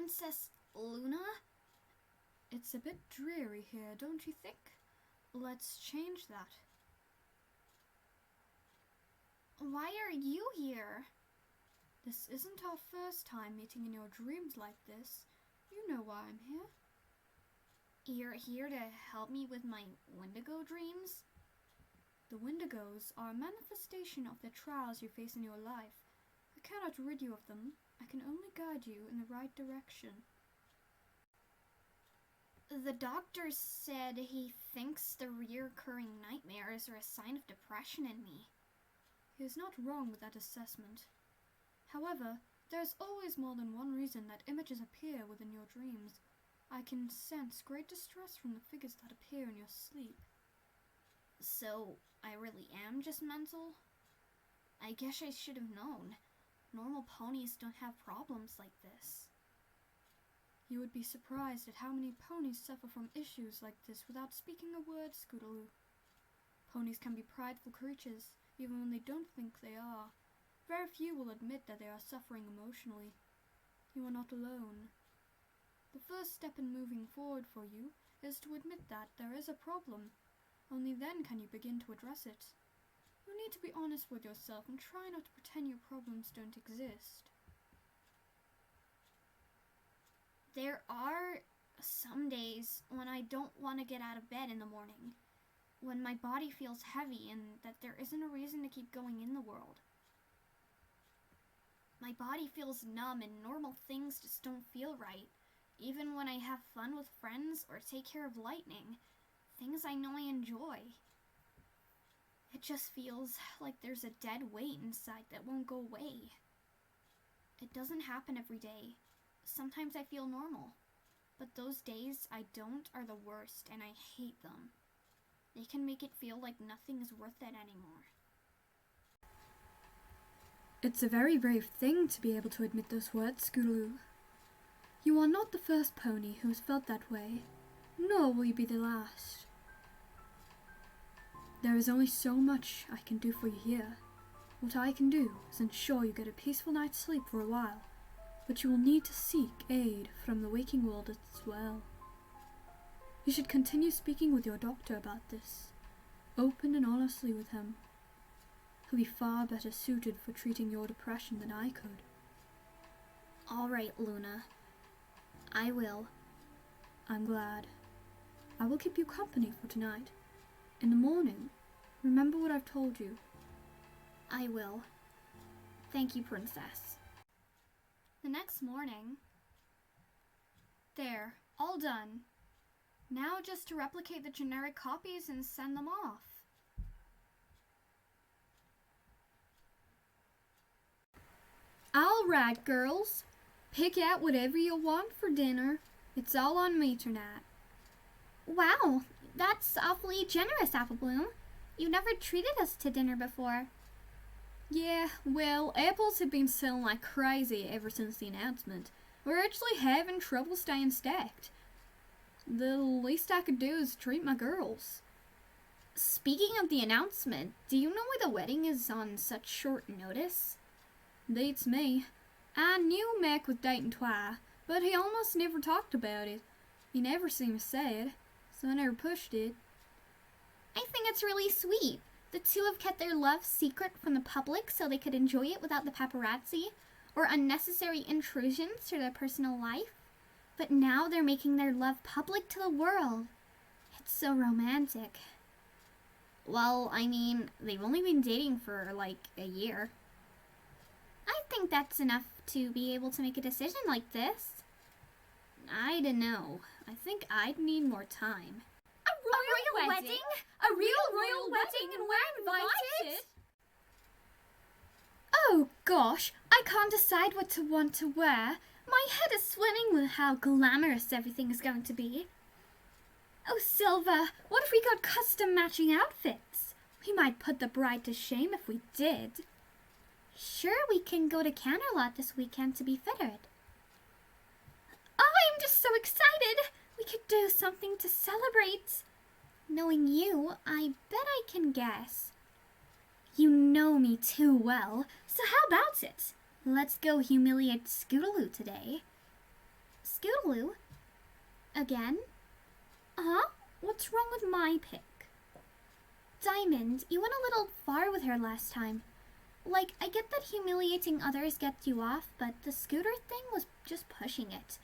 Princess Luna? It's a bit dreary here, don't you think? Let's change that. Why are you here? This isn't our first time meeting in your dreams like this. You know why I'm here. You're here to help me with my Wendigo dreams? The Wendigos are a manifestation of the trials you face in your life. I cannot rid you of them. I can only guide you in the right direction. The doctor said he thinks the recurring nightmares are a sign of depression in me. He is not wrong with that assessment. However, there is always more than one reason that images appear within your dreams. I can sense great distress from the figures that appear in your sleep. So, I really am just mental? I guess I should have known. Normal ponies don't have problems like this. You would be surprised at how many ponies suffer from issues like this without speaking a word, Scootaloo. Ponies can be prideful creatures, even when they don't think they are. Very few will admit that they are suffering emotionally. You are not alone. The first step in moving forward for you is to admit that there is a problem. Only then can you begin to address it. You need to be honest with yourself and try not to pretend your problems don't exist. There are some days when I don't want to get out of bed in the morning, when my body feels heavy and that there isn't a reason to keep going in the world. My body feels numb and normal things just don't feel right, even when I have fun with friends or take care of Lightning, things I know I enjoy. It just feels like there's a dead weight inside that won't go away. It doesn't happen every day. Sometimes I feel normal, but those days I don't are the worst, and I hate them. They can make it feel like nothing is worth it anymore. It's a very brave thing to be able to admit those words, Scootaloo. You are not the first pony who has felt that way, nor will you be the last. There is only so much I can do for you here. What I can do is ensure you get a peaceful night's sleep for a while, but you will need to seek aid from the waking world as well. You should continue speaking with your doctor about this, open and honestly with him. He'll be far better suited for treating your depression than I could. All right, Luna. I will. I'm glad. I will keep you company for tonight. In the morning, remember what I've told you. I will. Thank you, Princess. The next morning... There, all done. Now just to replicate the generic copies and send them off. All right, girls. Pick out whatever you want for dinner. It's all on me tonight. Wow, that's awfully generous, Apple Bloom. You never treated us to dinner before. Yeah, well, apples have been selling like crazy ever since the announcement. We're actually having trouble staying stacked. The least I could do is treat my girls. Speaking of the announcement, do you know why the wedding is on such short notice? Beats me. I knew Mac was dating Twi, but he almost never talked about it. He never seemed sad, so I never pushed it. I think it's really sweet. The two have kept their love secret from the public so they could enjoy it without the paparazzi or unnecessary intrusions to their personal life. But now they're making their love public to the world. It's so romantic. Well, I mean, they've only been dating for like a year. I think that's enough to be able to make a decision like this. I don't know. I think I'd need more time. A royal wedding? A real royal wedding, and we're invited? Oh gosh, I can't decide what to want to wear. My head is swimming with how glamorous everything is going to be. Oh, Silva, what if we got custom matching outfits? We might put the bride to shame if we did. Sure, we can go to Canterlot this weekend to be fitted. Oh, I'm just so excited! We could do something to celebrate. Knowing you, I bet I can guess. You know me too well, so how about it? Let's go humiliate Scootaloo today. Scootaloo. Again? Huh? What's wrong with my pick? Diamond, you went a little far with her last time. Like, I get that humiliating others gets you off, but the scooter thing was just pushing it.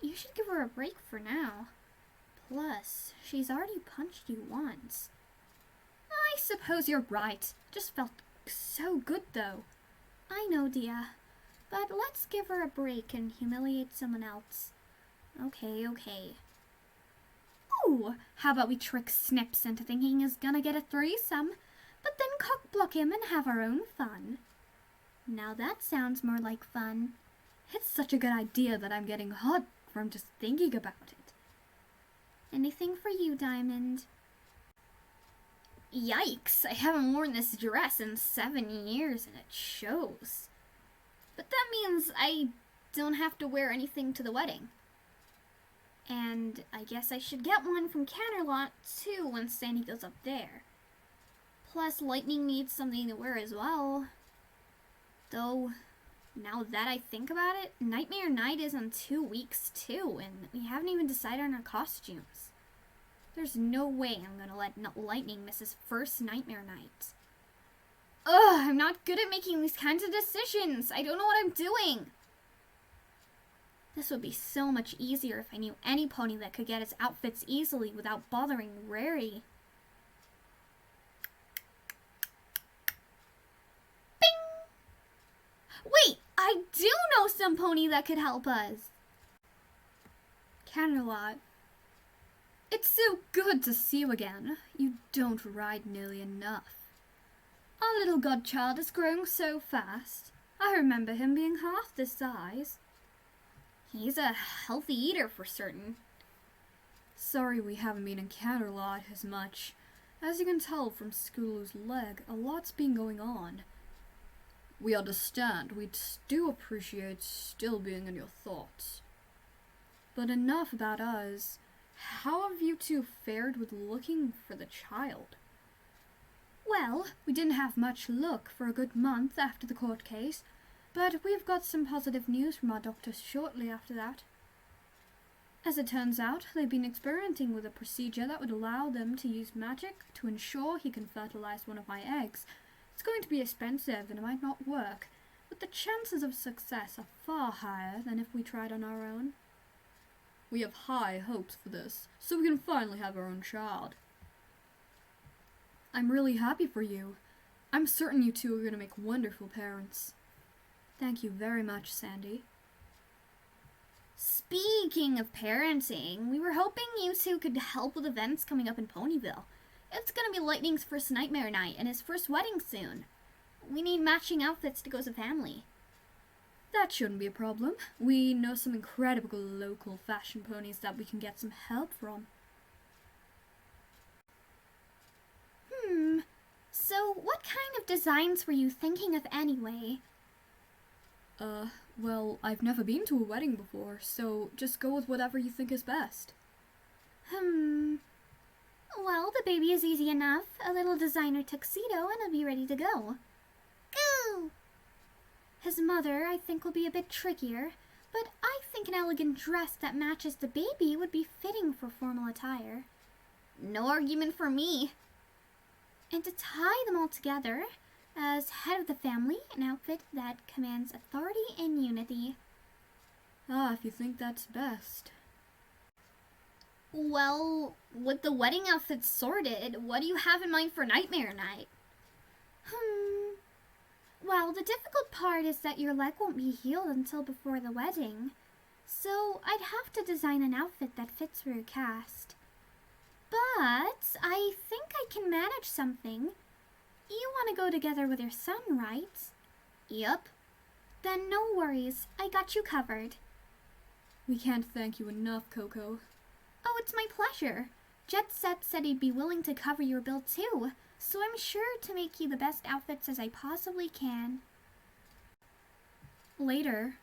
You should give her a break for now. Plus, she's already punched you once. I suppose you're right. Just felt so good, though. I know, Dia. But let's give her a break and humiliate someone else. Okay. Ooh, how about we trick Snips into thinking he's gonna get a threesome, but then cock-block him and have our own fun. Now that sounds more like fun. It's such a good idea that I'm getting hot from just thinking about it. Anything for you, Diamond? Yikes, I haven't worn this dress in 7 years and it shows. But that means I don't have to wear anything to the wedding. And I guess I should get one from Canterlot too when Sandy goes up there. Plus, Lightning needs something to wear as well. Though, now that I think about it, Nightmare Night is in 2 weeks too, and we haven't even decided on our costumes. There's no way I'm gonna let Lightning miss his first Nightmare Night. Ugh, I'm not good at making these kinds of decisions. I don't know what I'm doing. This would be so much easier if I knew any pony that could get his outfits easily without bothering Rarity. Bing! Wait, I do know some pony that could help us. Canterlot. It's so good to see you again. You don't ride nearly enough. Our little godchild is growing so fast. I remember him being half this size. He's a healthy eater for certain. Sorry we haven't been in Canterlot as much. As you can tell from Scootaloo's leg, a lot's been going on. We understand. We do appreciate still being in your thoughts. But enough about us. How have you two fared with looking for the child? Well, we didn't have much luck for a good month after the court case, but we've got some positive news from our doctors shortly after that. As it turns out, they've been experimenting with a procedure that would allow them to use magic to ensure he can fertilize one of my eggs. It's going to be expensive and it might not work, but the chances of success are far higher than if we tried on our own. We have high hopes for this, so we can finally have our own child. I'm really happy for you. I'm certain you two are going to make wonderful parents. Thank you very much, Sandy. Speaking of parenting, we were hoping you two could help with events coming up in Ponyville. It's going to be Lightning's first Nightmare Night and his first wedding soon. We need matching outfits to go as a family. That shouldn't be a problem. We know some incredible local fashion ponies that we can get some help from. So what kind of designs were you thinking of anyway? Well, I've never been to a wedding before, so just go with whatever you think is best. Well, the baby is easy enough. A little designer tuxedo and it'll be ready to go. Go! His mother, I think, will be a bit trickier, but I think an elegant dress that matches the baby would be fitting for formal attire. No argument for me. And to tie them all together, as head of the family, an outfit that commands authority and unity. Ah, if you think that's best. Well, with the wedding outfit sorted, what do you have in mind for Nightmare Night? Well, the difficult part is that your leg won't be healed until before the wedding. So I'd have to design an outfit that fits for your cast. But I think I can manage something. You want to go together with your son, right? Yep. Then no worries. I got you covered. We can't thank you enough, Coco. Oh, it's my pleasure. Jet Set said he'd be willing to cover your bill too, so I'm sure to make you the best outfits as I possibly can. Later.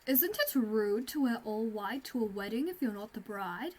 Isn't it rude to wear all white to a wedding if you're not the bride?